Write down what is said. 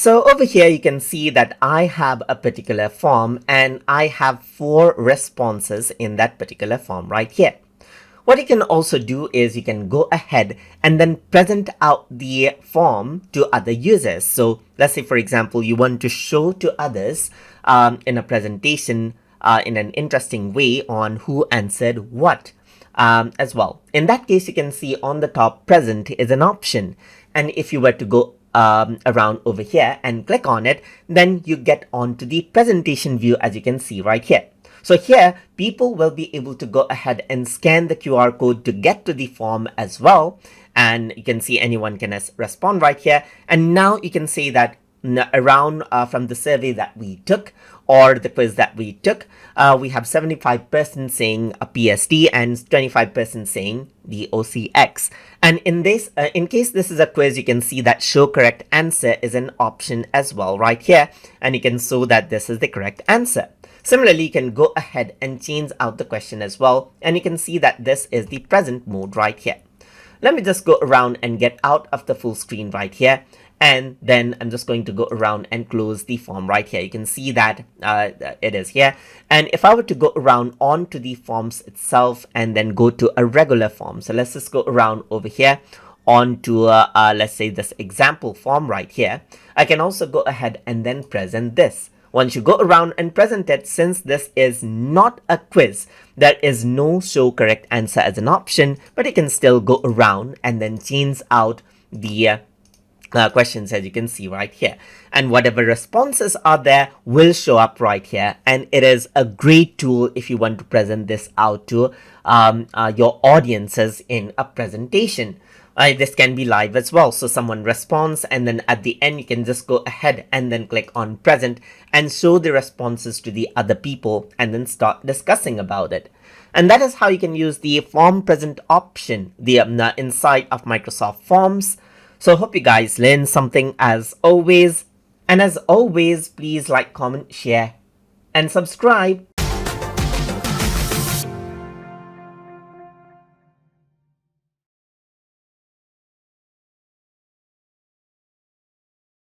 So over here you can see that I have a particular form and I have 4 responses in that particular form right here. What you can also do is you can go ahead and then present out the form to other users. So let's say, for example, you want to show to others in a presentation in an interesting way on who answered what as well. In that case, you can see on the top, present is an option. And if you were to go around over here and click on it, then you get onto the presentation view, as you can see right here. So here, people will be able to go ahead and scan the QR code to get to the form as well. And you can see anyone can respond right here. And now you can say that around from the survey that we took or the quiz that we took, we have 75% saying a PST and 25% saying the OCX. And in this, in case this is a quiz, you can see that show correct answer is an option as well right here. And you can show that this is the correct answer. Similarly, you can go ahead and change out the question as well, and you can see that this is the present mode right here. Let me just go around and get out of the full screen right here, and then I'm just going to go around and close the form right here. You can see that it is here, and if I were to go around onto the forms itself and then go to a regular form, so let's just go around over here onto let's say this example form right here, I can also go ahead and then present this. Once you go around and present it, since this is not a quiz, there is no show correct answer as an option, but you can still go around and then change out the questions, as you can see right here. And whatever responses are there will show up right here. And it is a great tool if you want to present this out to your audiences in a presentation. This can be live as well. So someone responds and then at the end you can just go ahead and then click on present and show the responses to the other people and then start discussing about it. And that is how you can use the form present option inside of Microsoft Forms. So hope you guys learned something as always. And as always, please like, comment, share and subscribe.